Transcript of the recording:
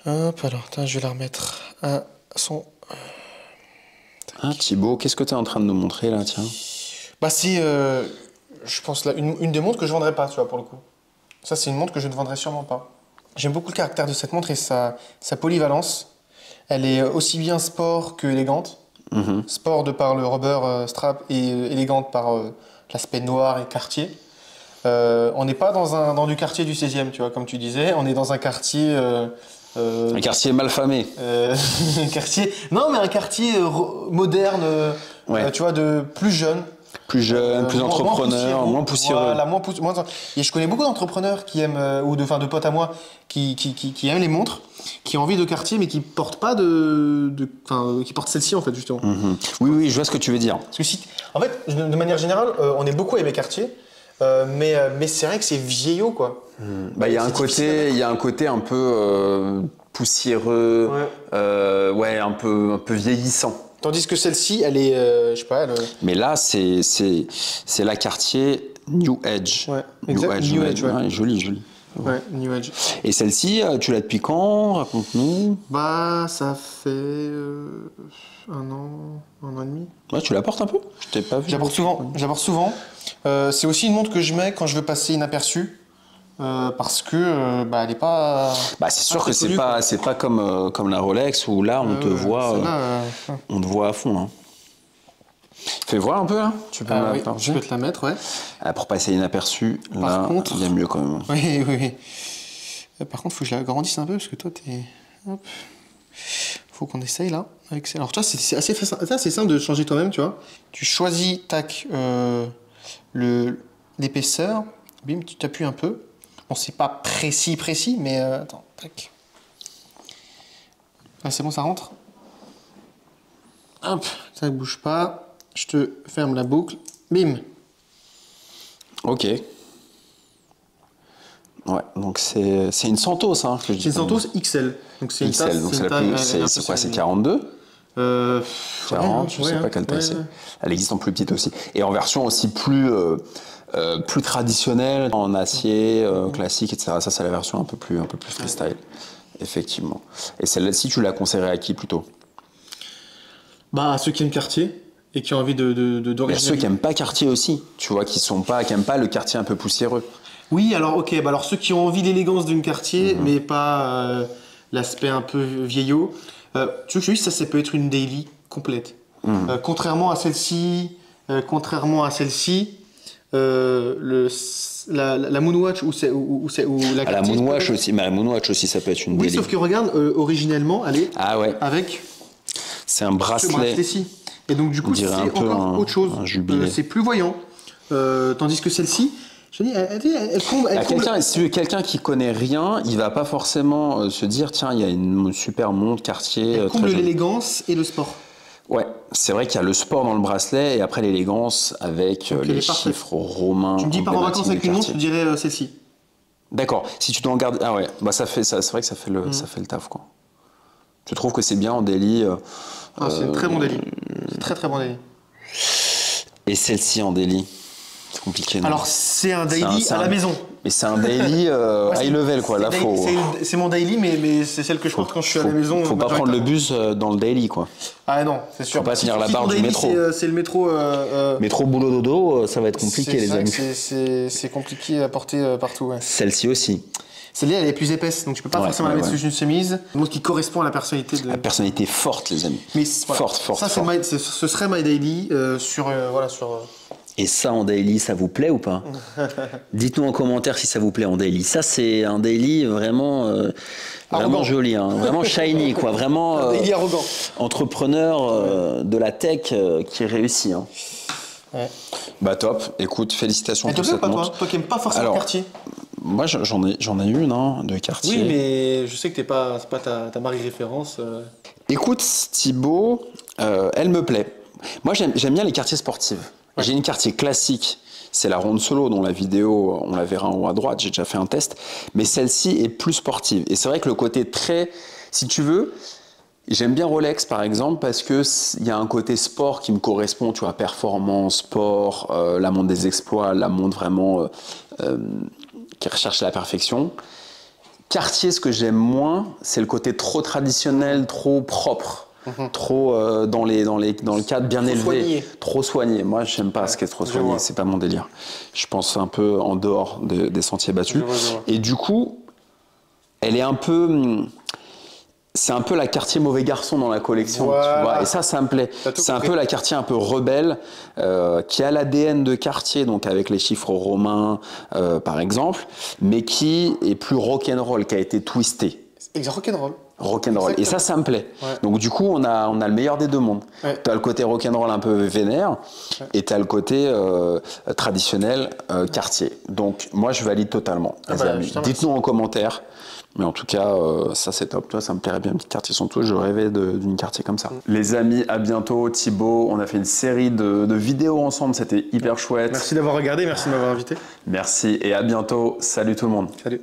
Hop, alors, attends, je vais la remettre à son... Ah, Thibaut, qu'est-ce que tu es en train de nous montrer là, tiens? Bah, c'est, je pense, là, une des montres que je vendrais pas, tu vois, pour le coup. Ça, c'est une montre que je ne vendrais sûrement pas. J'aime beaucoup le caractère de cette montre et sa polyvalence. Elle est aussi bien sport que élégante. Sport de par le rubber strap et élégante par l'aspect noir et quartier. On n'est pas dans du quartier du 16e, tu vois, comme tu disais. On est dans un quartier... Un quartier malfamé. un quartier... Non, mais un quartier moderne, Ouais. tu vois, de plus jeune. Plus jeune, plus entrepreneur, moins poussiéreux. Voilà, et je connais beaucoup d'entrepreneurs qui aiment, enfin, de potes à moi, qui aiment les montres, qui ont envie de quartier, mais qui portent pas qui portent celle-ci, en fait, justement. Oui, oui, je vois ce que tu veux dire. Parce que en fait, de manière générale, on est beaucoup aimé quartier, mais c'est vrai que c'est vieillot, quoi. Bah, il y a un côté un peu poussiéreux, ouais, un peu vieillissant. Tandis que celle-ci, elle est, je sais pas, Mais là, c'est la quartier New Edge. Ouais, exact. New Edge, ouais. Ouais, joli. Ouais, New Edge. Et celle-ci, tu l'as depuis quand? Raconte-nous. Bah, ça fait un an et demi. Ouais, tu la portes un peu? Je t'ai pas vu. J'apporte souvent. C'est aussi une montre que je mets quand je veux passer inaperçu. Parce que bah, elle est pas. Bah, c'est sûr que c'est pas comme la Rolex où là on te voit on te voit à fond hein. Fais voir un peu hein. Tu peux oui, je peux te la mettre, ouais. Pour passer inaperçu, Par contre, il y a mieux quand même. Oui. Par contre, faut que je la agrandisse un peu parce que toi t'es. Hop. Faut qu'on essaye là. Alors toi, c'est assez simple de changer toi-même, tu vois. Tu choisis, tac, l'épaisseur. Bim, tu t'appuies un peu. Bon, c'est pas précis, mais attends, tac. Là, c'est bon, ça rentre. Hop, ça ne bouge pas. Je te ferme la boucle. Bim. Ok. Ouais, donc c'est une Santos, hein. C'est une Santos XL. Donc c'est une XL, donc c'est quoi, c'est 42 40, je sais pas quelle taille c'est. Elle existe en plus petite aussi. Et en version aussi plus traditionnelle, en acier, classique, etc. Ça, c'est la version un peu plus freestyle, effectivement. Et celle-ci, tu la conseillerais à qui plutôt? Bah, à ceux qui aiment Cartier et qui ont envie d'originalité. Il y a ceux qui aiment pas Cartier aussi, tu vois, qui aiment pas le Cartier un peu poussiéreux. Oui, alors ok, bah alors ceux qui ont envie d'élégance d'une Cartier, mais pas l'aspect un peu vieillot. Tu veux que je dise, ça peut être une daily complète. Contrairement à celle-ci, la Moonwatch ou la La Cartier. Moonwatch aussi, mais la Moonwatch aussi, ça peut être une Oui, daily. sauf que regarde, originellement, elle est avec c'est un bracelet. ce bracelet-ci. Et donc du coup, c'est encore autre chose. C'est plus voyant. Tandis que celle-ci, je dis, elle comble. Si quelqu'un qui connaît rien, il va pas forcément se dire tiens, il y a une super montre Cartier. Elle comble l'élégance et le sport. Ouais, c'est vrai qu'il y a le sport dans le bracelet et après l'élégance avec les chiffres romains. Tu me dis pars en vacances avec une montre, je dirais celle-ci. D'accord. Si tu dois en garder, ah ouais, bah ça fait ça. C'est vrai que ça fait le taf quoi. Tu trouves que c'est bien en daily? C'est un très bon daily. C'est très bon daily. Et celle-ci en daily? C'est compliqué, non? Alors, c'est un daily à la maison. Mais c'est un daily high level, quoi. Là, c'est mon daily, mais c'est celle que je porte quand je suis à la maison. Faut pas prendre le bus dans le daily, quoi. Ah non, c'est sûr. Faut pas tenir la barre du métro. C'est le métro. Métro, boulot, dodo, ça va être compliqué, les amis. C'est compliqué à porter partout, ouais. Celle-ci aussi. Celle-là, elle est plus épaisse, donc je peux pas forcément la mettre sous une chemise. Une montre qui correspond à la personnalité de... La personnalité forte, les amis. Mais forte. Ça, ce serait my daily sur... Et ça, en daily, ça vous plaît ou pas? Dites-nous en commentaire si ça vous plaît en daily. Ça, c'est un daily vraiment joli, hein. Vraiment shiny, quoi. Vraiment un daily arrogant. Entrepreneur de la tech qui réussit. Hein. Ouais. Bah top. Écoute, félicitations pour cette montre. Toi qui n'aimes pas forcément Cartier. Moi, j'en ai une hein, de Cartier. Oui, mais je sais que c'est pas ta marque de référence. Écoute, Thibaut, elle me plaît. Moi, j'aime bien les Cartier sportives. Ouais. J'ai une Cartier classique, c'est la ronde solo dont la vidéo, on la verra en haut à droite, j'ai déjà fait un test. Mais celle-ci est plus sportive. Et c'est vrai que le côté si tu veux, j'aime bien Rolex par exemple parce qu'il y a un côté sport qui me correspond, tu vois, performance, sport, la montre des exploits, la montre vraiment qui recherche la perfection. Quartier, ce que j'aime moins, c'est le côté trop traditionnel, trop propre. Trop dans le cadre bien élevé, soigné. trop soigné. Moi, j'aime pas ce qui est trop soigné, c'est pas mon délire. Je pense un peu en dehors des sentiers battus. Je vois. Et du coup, elle est un peu. C'est un peu la quartier mauvais garçon dans la collection, Voilà. tu vois. Et ça me plaît. C'est un peu la quartier un peu rebelle, qui a l'ADN de quartier, donc avec les chiffres romains, par exemple, mais qui est plus rock'n'roll, qui a été twisté. Rock'n'roll. Rock'n'roll. Et ça me plaît. Ouais. Donc du coup, on a le meilleur des deux mondes. Ouais. Tu as le côté rock'n'roll un peu vénère, et tu as le côté traditionnel quartier. Donc moi, je valide totalement. Les amis. Dites-nous en commentaire. Mais en tout cas, ça c'est top. Toi, ça me plairait bien, un petit quartier sans tout. Je rêvais d'une quartier comme ça. Les amis, à bientôt. Thibaut, on a fait une série de vidéos ensemble. C'était hyper chouette. Merci d'avoir regardé, merci de m'avoir invité. Merci et à bientôt. Salut tout le monde. Salut.